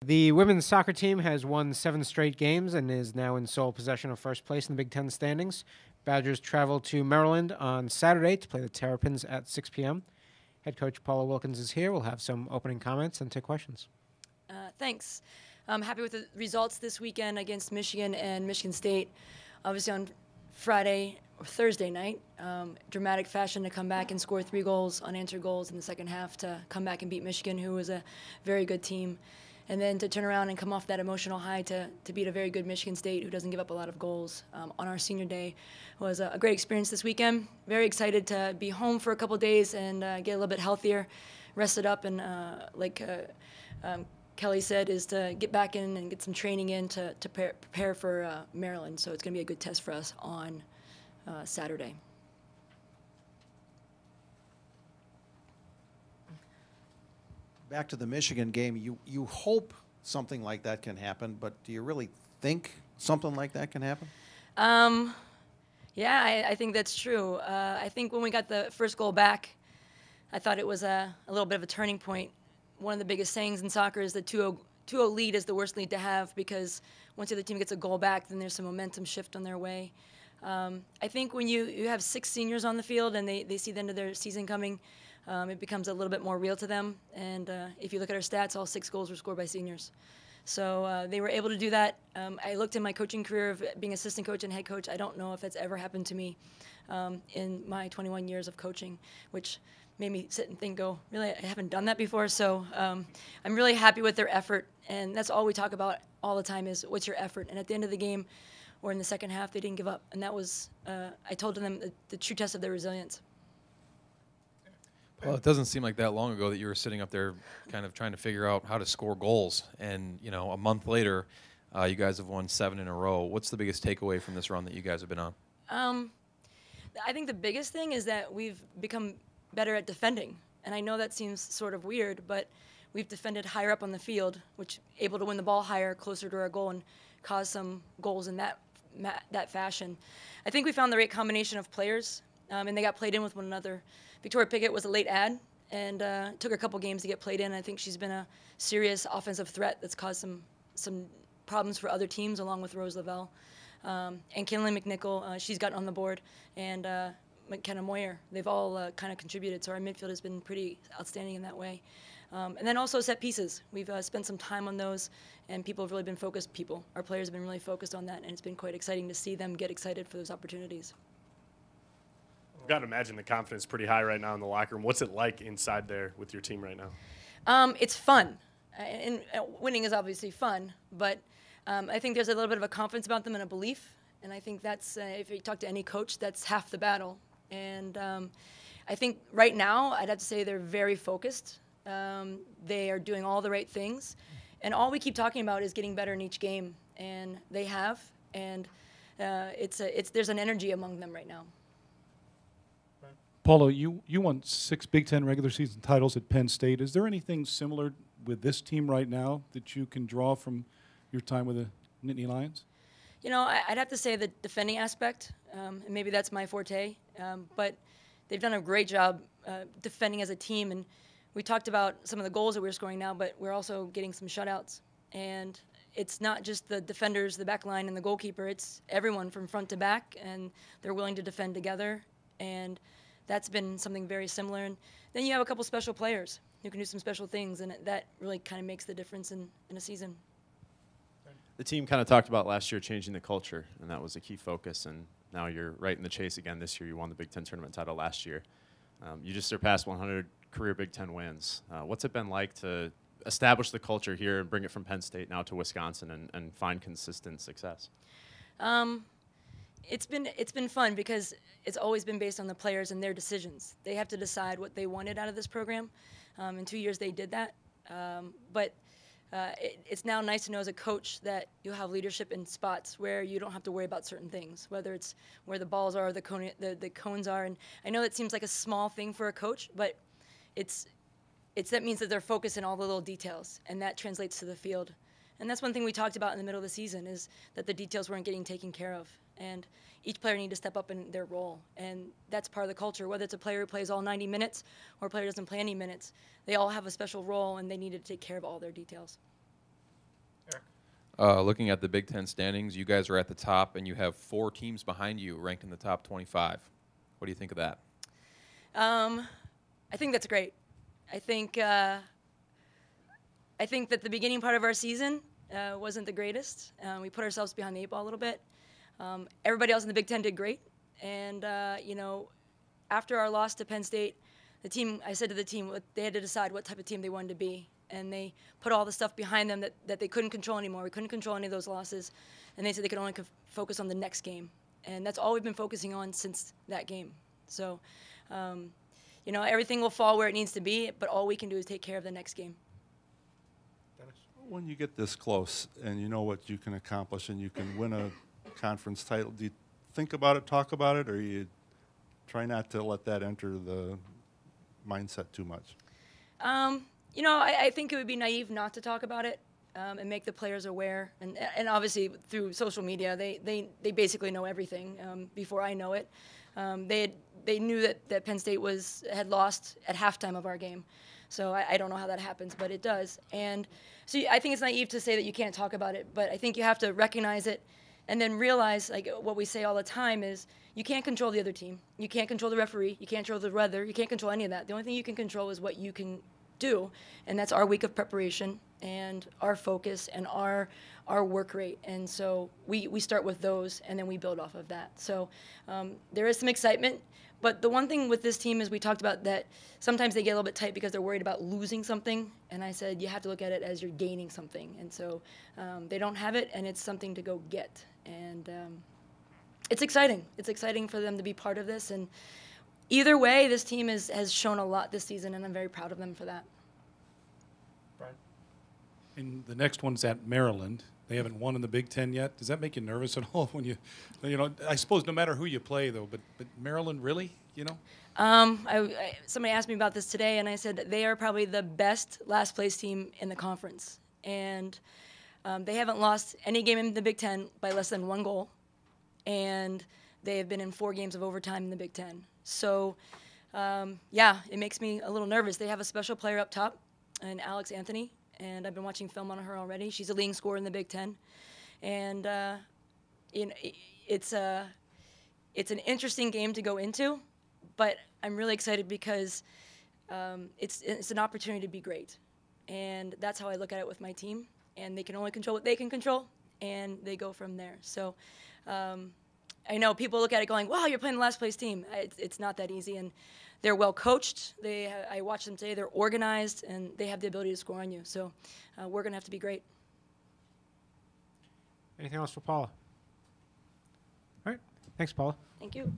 The women's soccer team has won 7 straight games and is now in sole possession of first place in the Big Ten standings. Badgers travel to Maryland on Saturday to play the Terrapins at 6 p.m. Head coach Paula Wilkins is here. We'll have some opening comments and take questions. Thanks. I'm happy with the results this weekend against Michigan and Michigan State. Obviously on Friday or Thursday night, dramatic fashion to come back and score 3 goals, unanswered goals in the second half to come back and beat Michigan, who was a very good team. And then to turn around and come off that emotional high to beat a very good Michigan State who doesn't give up a lot of goals on our senior day was a great experience this weekend. Very excited to be home for a couple days and get a little bit healthier, rested up, and Kelly said, is to get back in and get some training in to prepare for Maryland. So it's going to be a good test for us on Saturday. Back to the Michigan game, you hope something like that can happen, but do you really think something like that can happen? Yeah, I think that's true. I think when we got the first goal back, I thought it was a little bit of a turning point. One of the biggest sayings in soccer is that 2-0 lead is the worst lead to have, because once the other team gets a goal back, then there's some momentum shift on their way. I think when you have 6 seniors on the field and they see the end of their season coming, it becomes a little bit more real to them. And if you look at our stats, all 6 goals were scored by seniors. So they were able to do that. I looked in my coaching career of being assistant coach and head coach. I don't know if that's ever happened to me in my 21 years of coaching, which made me sit and think, really, I haven't done that before. So I'm really happy with their effort. And that's all we talk about all the time is what's your effort. And at the end of the game or in the second half, they didn't give up. And that was, I told them, the true test of their resilience. Well, it doesn't seem like that long ago that you were sitting up there kind of trying to figure out how to score goals. And, a month later, you guys have won 7 in a row. What's the biggest takeaway from this run that you guys have been on? I think the biggest thing is that we've become better at defending. And I know that seems sort of weird, but we've defended higher up on the field, which able to win the ball higher, closer to our goal, and cause some goals in that fashion. I think we found the right combination of players, and they got played in with one another. Victoria Pickett was a late add, and took a couple games to get played in. I think she's been a serious offensive threat that's caused some problems for other teams, along with Rose Lavelle. And Kinley McNichol, she's gotten on the board, and McKenna Moyer. They've all kind of contributed, so our midfield has been pretty outstanding in that way. And then also set pieces. We've spent some time on those, and people have really been focused. Our players have been really focused on that, and it's been quite exciting to see them get excited for those opportunities. I've got to imagine the confidence is pretty high right now in the locker room. What's it like inside there with your team right now? It's fun, and winning is obviously fun, but I think there's a little bit of a confidence about them and a belief, and I think that's, if you talk to any coach, that's half the battle. And I think right now, I'd have to say they're very focused. They are doing all the right things, and all we keep talking about is getting better in each game, and they have, and there's an energy among them right now. Paula, you won 6 Big Ten regular season titles at Penn State. Is there anything similar with this team right now that you can draw from your time with the Nittany Lions? I'd have to say the defending aspect, and maybe that's my forte, but they've done a great job defending as a team. And we talked about some of the goals that we're scoring now, but we're also getting some shutouts. And it's not just the defenders, the back line, and the goalkeeper. It's everyone from front to back, and they're willing to defend together. And that's been something very similar. And then you have a couple special players who can do some special things, and that really kind of makes the difference in a season. The team kind of talked about last year changing the culture, and that was a key focus. And now you're right in the chase again this year. You won the Big Ten tournament title last year. You just surpassed 100 career Big Ten wins. What's it been like to establish the culture here and bring it from Penn State now to Wisconsin and find consistent success? It's been fun because it's always been based on the players and their decisions. They have to decide what they wanted out of this program. In 2 years, they did that. But it's now nice to know as a coach that you'll have leadership in spots where you don't have to worry about certain things, whether it's where the balls are, the cones are. And I know that seems like a small thing for a coach, but that means that they're focused on all the little details, and that translates to the field. And that's one thing we talked about in the middle of the season, is that the details weren't getting taken care of. And each player needed to step up in their role. And that's part of the culture. Whether it's a player who plays all 90 minutes or a player who doesn't play any minutes, they all have a special role, and they need to take care of all their details. Looking at the Big Ten standings, you guys are at the top, and you have 4 teams behind you ranked in the top 25. What do you think of that? I think that's great. I think that the beginning part of our season wasn't the greatest. We put ourselves behind the 8 ball a little bit. Everybody else in the Big Ten did great, and after our loss to Penn State, I said to the team they had to decide what type of team they wanted to be, and they put all the stuff behind them that they couldn't control anymore. We couldn't control any of those losses, and they said they could only focus on the next game, and that's all we've been focusing on since that game. So, everything will fall where it needs to be, but all we can do is take care of the next game. When you get this close and you know what you can accomplish and you can win a conference title, do you think about it, talk about it, or you try not to let that enter the mindset too much? I think it would be naive not to talk about it and make the players aware. And obviously through social media, they basically know everything before I know it. They knew that Penn State had lost at halftime of our game. So I don't know how that happens, but it does. And so I think it's naive to say that you can't talk about it, but I think you have to recognize it and then realize, like what we say all the time is, you can't control the other team. You can't control the referee. You can't control the weather. You can't control any of that. The only thing you can control is what you can do, and that's our week of preparation and our focus and our work rate. And so we start with those, and then we build off of that. So there is some excitement. But the one thing with this team is we talked about that sometimes they get a little bit tight because they're worried about losing something. And I said, you have to look at it as you're gaining something. And so they don't have it, and it's something to go get. And it's exciting. It's exciting for them to be part of this. And either way, this team has shown a lot this season, and I'm very proud of them for that. Brian? And the next one's at Maryland. They haven't won in the Big Ten yet. Does that make you nervous at all when I suppose no matter who you play, though, but Maryland, really, Somebody asked me about this today, and I said that they are probably the best last-place team in the conference. And they haven't lost any game in the Big Ten by less than 1 goal. And they have been in 4 games of overtime in the Big Ten. So, it makes me a little nervous. They have a special player up top, and Alex Anthony. And I've been watching film on her already. She's a leading scorer in the Big Ten, and it's an interesting game to go into, but I'm really excited because it's an opportunity to be great, and that's how I look at it with my team. And they can only control what they can control, and they go from there. So I know people look at it going, "Wow, you're playing the last place team." It's not that easy, and they're well coached. I watched them today. They're organized, and they have the ability to score on you. So we're going to have to be great. Anything else for Paula? All right. Thanks, Paula. Thank you.